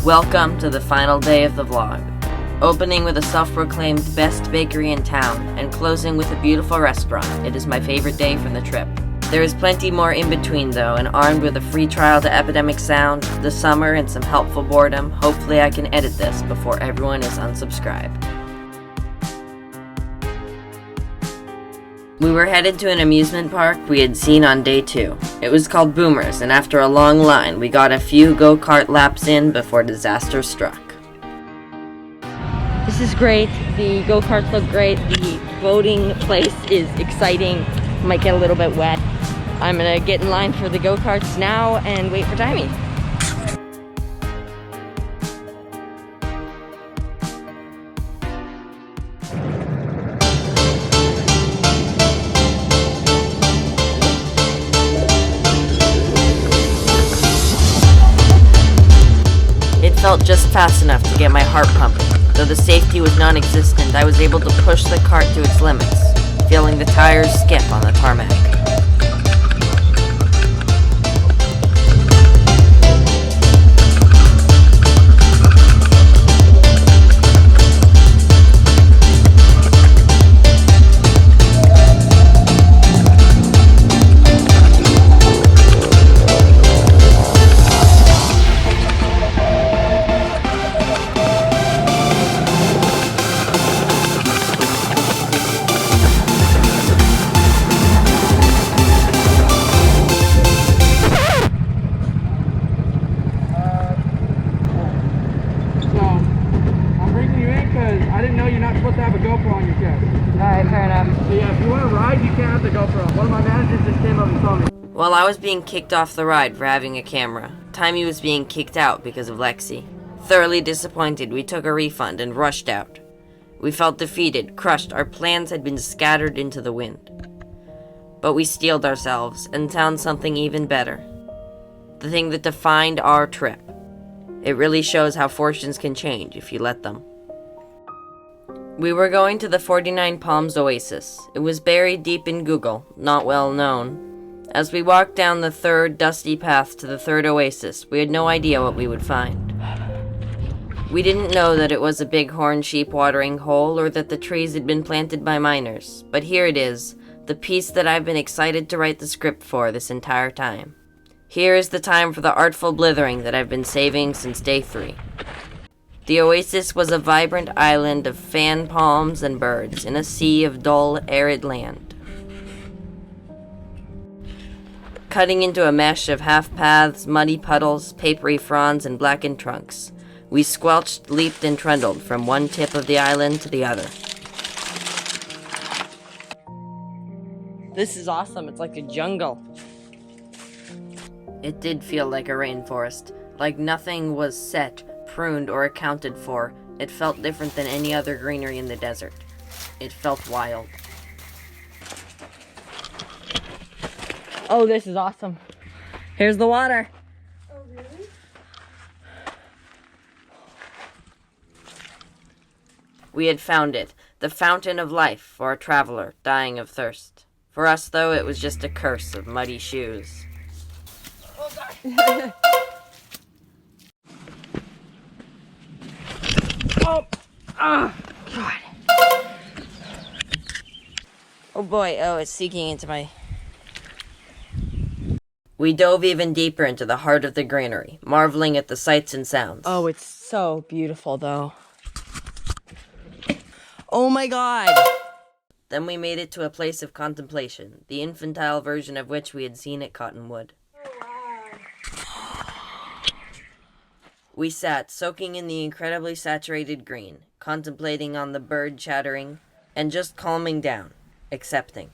Welcome to the final day of the vlog. Opening with a self-proclaimed best bakery in town, and closing with a beautiful restaurant, it is my favorite day from the trip. There is plenty more in between though, and armed with a free trial to Epidemic Sound, the summer, and some helpful boredom, hopefully I can edit this before everyone is unsubscribed. We were headed to an amusement park we had seen on day 2. It was called Boomers, and after a long line, we got a few go-kart laps in before disaster struck. This is great. The go-karts look great. The boating place is exciting. Might get a little bit wet. I'm gonna get in line for the go-karts now and wait for timing. It felt just fast enough to get my heart pumping. Though the safety was non-existent, I was able to push the cart to its limits, feeling the tires skip on the tarmac. I didn't know you're not supposed to have a GoPro on your chest. Alright, fair enough. So yeah, if you want to ride, you can't have the GoPro. One of my managers just came up and told me. While I was being kicked off the ride for having a camera, Timey was being kicked out because of Lexi. Thoroughly disappointed, we took a refund and rushed out. We felt defeated, crushed, our plans had been scattered into the wind. But we steeled ourselves and found something even better. The thing that defined our trip. It really shows how fortunes can change if you let them. We were going to the 49 Palms Oasis. It was buried deep in Google, not well known. As we walked down the third dusty path to the third oasis, we had no idea what we would find. We didn't know that it was a bighorn sheep watering hole or that the trees had been planted by miners, but here it is, the piece that I've been excited to write the script for this entire time. Here is the time for the artful blithering that I've been saving since day 3. The oasis was a vibrant island of fan palms and birds in a sea of dull, arid land. Cutting into a mesh of half-paths, muddy puddles, papery fronds, and blackened trunks, we squelched, leaped, and trundled from one tip of the island to the other. This is awesome. It's like a jungle. It did feel like a rainforest, like nothing was set, pruned, or accounted for. It felt different than any other greenery in the desert. It felt wild. Oh, this is awesome. Here's the water. Oh, really? We had found it, the fountain of life for a traveler dying of thirst. For us, though, it was just a curse of muddy shoes. Oh, God. Oh, God. Oh boy, oh, it's seeking into my... We dove even deeper into the heart of the greenery, marveling at the sights and sounds. Oh, it's so beautiful, though. Oh my God. Then we made it to a place of contemplation, the infantile version of which we had seen at Cottonwood. We sat, soaking in the incredibly saturated green, contemplating on the bird chattering, and just calming down, accepting.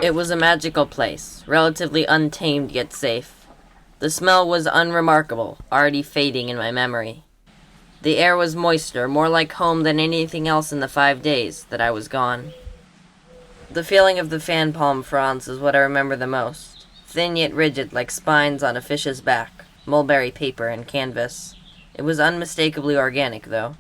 It was a magical place, relatively untamed yet safe. The smell was unremarkable, already fading in my memory. The air was moister, more like home than anything else in the 5 days that I was gone. The feeling of the fan palm fronds is what I remember the most. Thin yet rigid like spines on a fish's back, mulberry paper and canvas. It was unmistakably organic, though.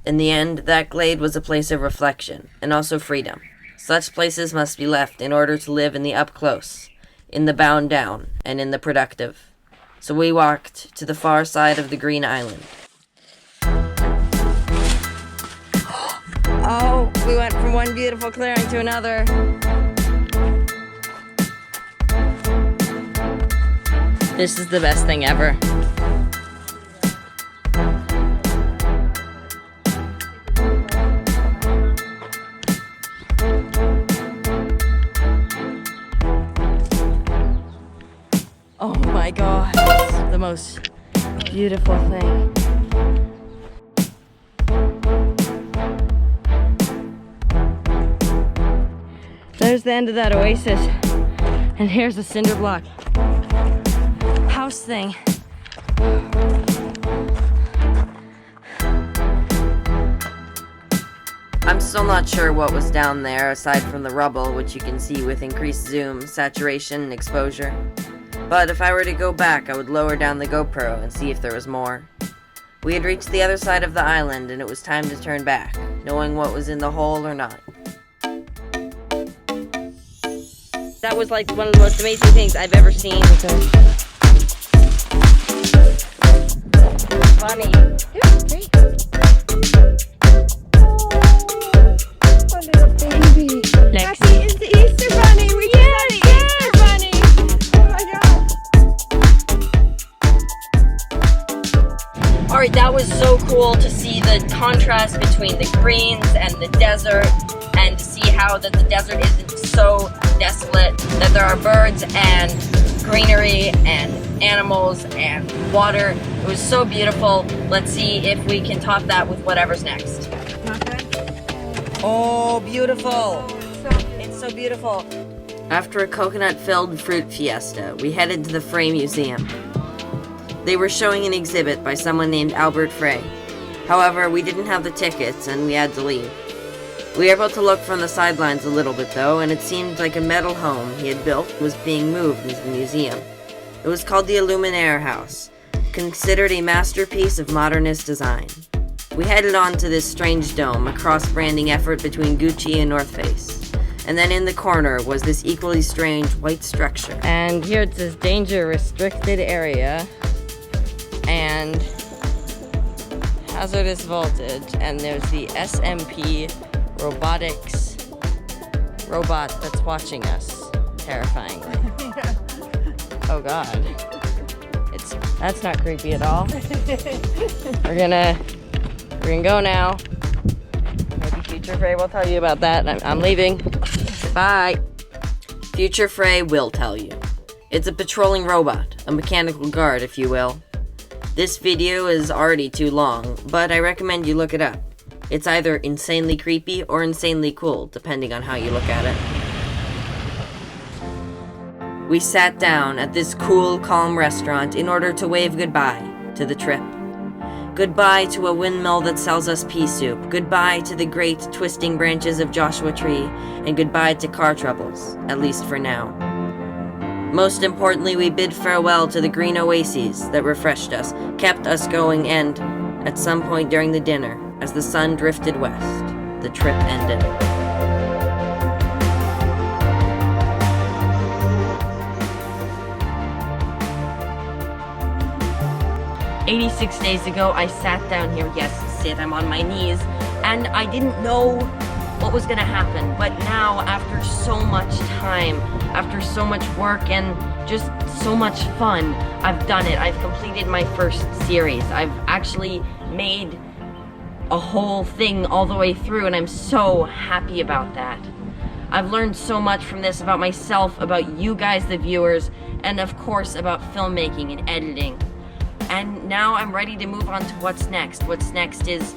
In the end, that glade was a place of reflection, and also freedom. Such places must be left in order to live in the up-close, in the bound-down, and in the productive. So we walked to the far side of the Green Island. Oh, we went from one beautiful clearing to another. This is the best thing ever. Oh my God, it's the most beautiful thing. There's the end of that oasis, and here's a cinder block house thing. I'm still not sure what was down there aside from the rubble, which you can see with increased zoom, saturation, and exposure. But if I were to go back, I would lower down the GoPro and see if there was more. We had reached the other side of the island, and it was time to turn back, knowing what was in the hole or not. That was like one of the most amazing things I've ever seen. Funny. Lexi is the Easter Bunny. We got the Easter Bunny. Oh my God. All right, that was so cool to see the contrast between the greens and the desert, and to see how that the desert isn't so desolate, that there are birds and greenery and animals and water. It was so beautiful. Let's see if we can top that with whatever's next. Oh, beautiful. It's so beautiful. After a coconut-filled fruit fiesta, we headed to the Frey Museum. They were showing an exhibit by someone named Albert Frey. However, we didn't have the tickets and we had to leave. We were able to look from the sidelines a little bit though, and it seemed like a metal home he had built was being moved into the museum. It was called the Illuminaire House, considered a masterpiece of modernist design. We headed on to this strange dome, a cross-branding effort between Gucci and North Face. And then in the corner was this equally strange white structure. And here it says danger restricted area and hazardous voltage, and there's the SMP robotics robot that's watching us terrifyingly. Oh God. That's not creepy at all. We're gonna go now. Maybe Future Frey will tell you about that. I'm leaving. Bye. Future Frey will tell you. It's a patrolling robot, a mechanical guard, if you will. This video is already too long, but I recommend you look it up. It's either insanely creepy or insanely cool, depending on how you look at it. We sat down at this cool, calm restaurant in order to wave goodbye to the trip. Goodbye to a windmill that sells us pea soup. Goodbye to the great twisting branches of Joshua Tree. And goodbye to car troubles, at least for now. Most importantly, we bid farewell to the green oases that refreshed us, kept us going, and, at some point during the dinner, as the sun drifted west, the trip ended. "86 days ago, I sat down here. Yes, sit, I'm on my knees. And I didn't know what was gonna happen. But now, after so much time, after so much work and just so much fun, I've done it. I've completed my first series. I've actually made a whole thing all the way through, and I'm so happy about that. I've learned so much from this about myself, about you guys, the viewers, and of course about filmmaking and editing. And now I'm ready to move on to what's next. What's next is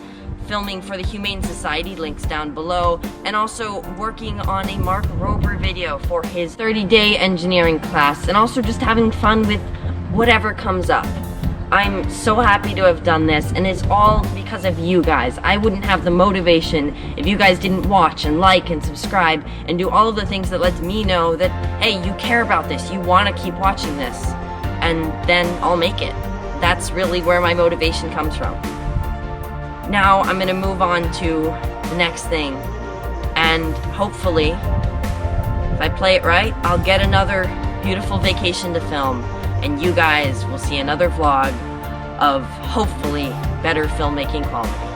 filming for the Humane Society, links down below, and also working on a Mark Rober video for his 30-day engineering class, and also just having fun with whatever comes up. I'm so happy to have done this, and it's all because of you guys. I wouldn't have the motivation if you guys didn't watch and like and subscribe and do all of the things that let me know that, hey, you care about this, you want to keep watching this, and then I'll make it. That's really where my motivation comes from. now I'm gonna move on to the next thing. And hopefully, if I play it right, I'll get another beautiful vacation to film. And you guys will see another vlog of hopefully better filmmaking quality.